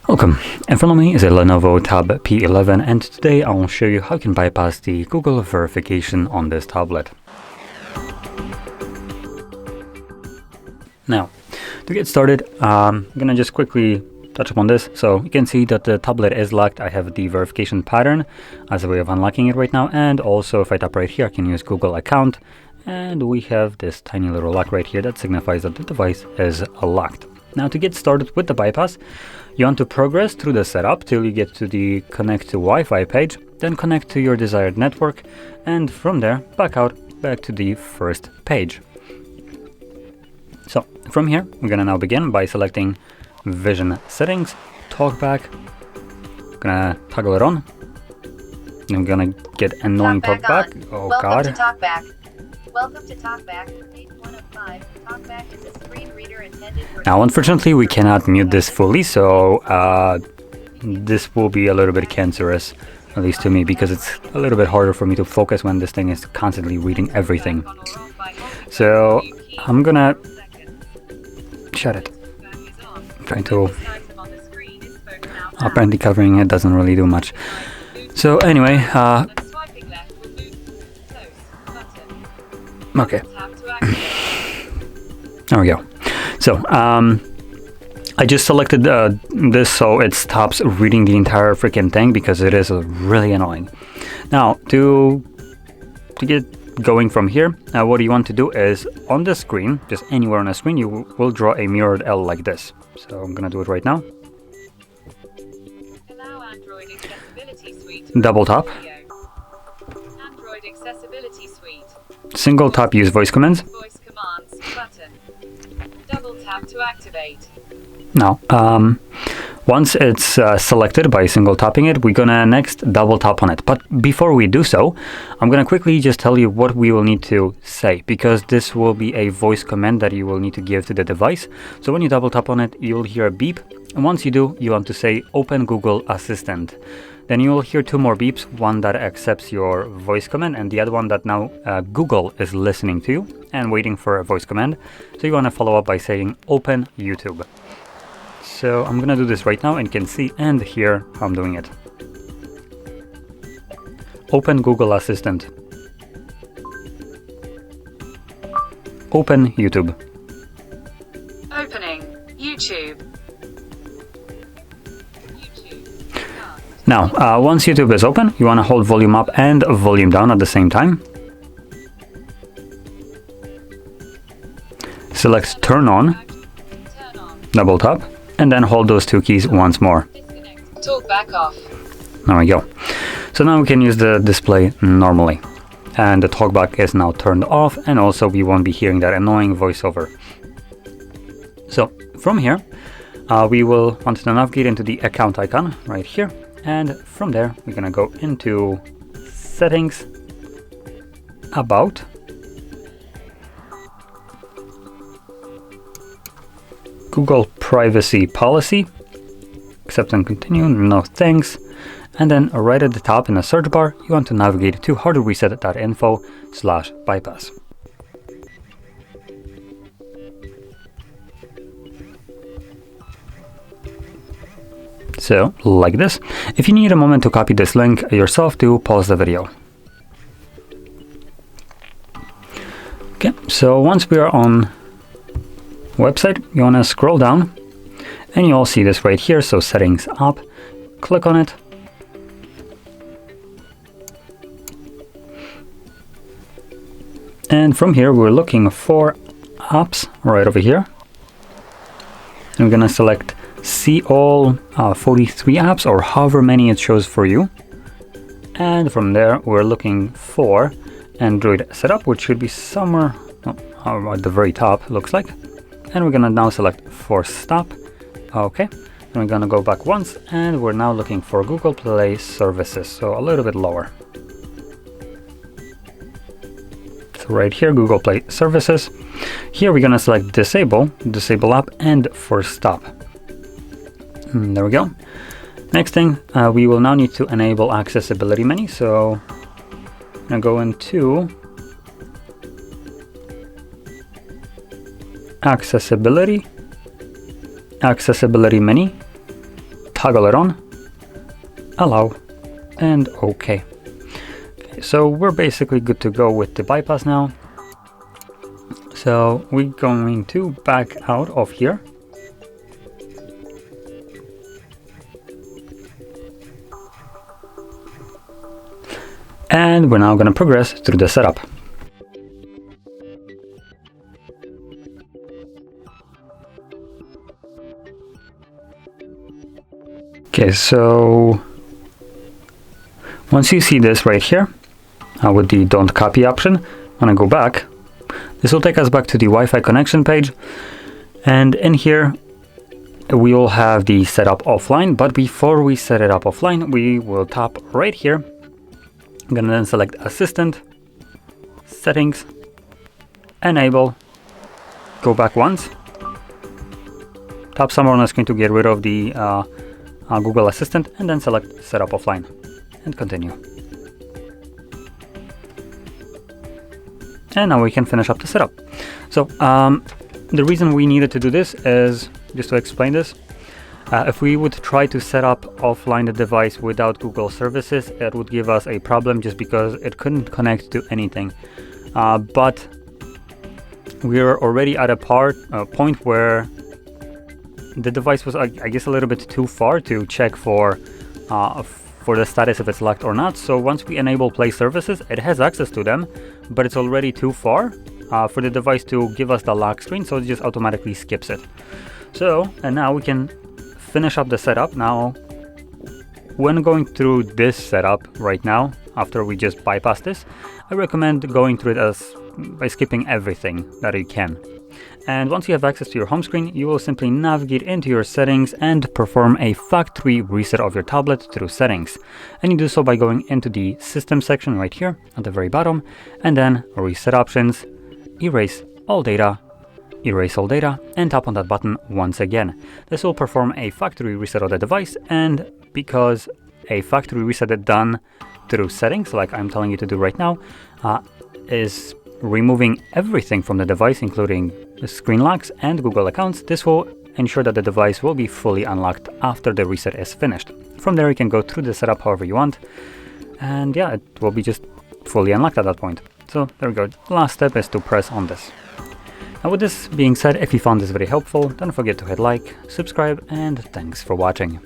Welcome, in front of me is a LENOVO Tab P11 and today I will show you how you can bypass the Google verification on this tablet. Now, to get started, I'm gonna just quickly touch upon this. So you can see that the tablet is locked. I have the verification pattern as a way of unlocking it right now, and also if I tap right here I can use Google account, and we have this tiny little lock right here that signifies that the device is locked. Now to get started with the bypass, you want to progress through the setup till you get to the connect to Wi-Fi page, then connect to your desired network, and from there back to the first page. So from here we're gonna now begin by selecting Vision Settings, TalkBack. Gonna toggle it on. I'm gonna get annoying TalkBack. Oh God. Welcome to TalkBack. Welcome to TalkBack. Page 1 of 5. TalkBack is a screen reader intended for... Now, unfortunately, we cannot mute this fully, so this will be a little bit cancerous, at least to me, because it's a little bit harder for me to focus when this thing is constantly reading everything. So I'm gonna shut it. I'm trying to... Apparently covering it doesn't really do much. So anyway, okay. There we go. So I just selected this so it stops reading the entire freaking thing because it is really annoying. Now to get going from here, what you want to do is on the screen, just anywhere on the screen, you will draw a mirrored L like this. So I'm gonna do it right now. Double tap. Single tap use voice commands. Double tap to activate. Now, once it's selected by single tapping it, we're gonna next double tap on it. But before we do so, I'm gonna quickly just tell you what we will need to say, because this will be a voice command that you will need to give to the device. So when you double tap on it, you'll hear a beep. And once you do, you want to say Open Google Assistant. Then you will hear two more beeps, one that accepts your voice command and the other one that now Google is listening to you and waiting for a voice command. So you want to follow up by saying Open YouTube. So I'm gonna do this right now and you can see and hear how I'm doing it. Open Google Assistant. Open YouTube. Opening YouTube. Now, once YouTube is open, you want to hold volume up and volume down at the same time. Select Turn On, double tap, and then hold those two keys once more. TalkBack off. There we go. So now we can use the display normally. And the TalkBack is now turned off, and also we won't be hearing that annoying voiceover. So from here, we will want to navigate into the account icon right here. And from there, we're gonna go into Settings, About, Google Privacy Policy, Accept and Continue, no thanks. And then right at the top in the search bar, you want to navigate to HardReset.Info/bypass. So, like this. If you need a moment to copy this link yourself, do pause the video. Okay, so once we are on website, you want to scroll down and you all see this right here. So Settings Up, click on it. And from here, we're looking for apps right over here. And we're going to select See all 43 apps or however many it shows for you. And from there we're looking for Android setup, which should be somewhere at the very top, looks like. And we're gonna now select Force Stop. Okay, and we're gonna go back once and we're now looking for Google Play Services, so a little bit lower. So right here, Google Play Services. Here we're gonna select Disable app and Force Stop. There we go. Next thing, we will now need to enable accessibility menu. So I'm gonna go into accessibility menu, toggle it on, allow, and OK. So we're basically good to go with the bypass now. So we're going to back out of here. And we're now going to progress through the setup. Okay, so once you see this right here, with the don't copy option, when I go back, this will take us back to the Wi-Fi connection page. And in here, we will have the setup offline. But before we set it up offline, we will tap right here. I'm going to then select Assistant, Settings, Enable, go back once, tap somewhere on the screen to get rid of the Google Assistant, and then select Setup Offline, and continue. And now we can finish up the setup. So the reason we needed to do this is, just to explain this, if we would try to set up offline the device without Google services, it would give us a problem just because it couldn't connect to anything. But we're already at a point where the device was, I guess, a little bit too far to check for the status if it's locked or not. So once we enable Play services, it has access to them, but it's already too far for the device to give us the lock screen, so it just automatically skips it. So, and now we can finish up the setup. Now, when going through this setup right now, after we just bypass this, I recommend going through it by skipping everything that you can. And once you have access to your home screen, you will simply navigate into your settings and perform a factory reset of your tablet through settings. And you do so by going into the system section right here at the very bottom, and then reset options, erase all data, and tap on that button once again. This will perform a factory reset of the device, and because a factory reset is done through settings, like I'm telling you to do right now, is removing everything from the device, including the screen locks and Google accounts, this will ensure that the device will be fully unlocked after the reset is finished. From there, you can go through the setup however you want, and yeah, it will be just fully unlocked at that point. So there we go. The last step is to press on this. Now with this being said, if you found this very helpful, don't forget to hit like, subscribe, and thanks for watching.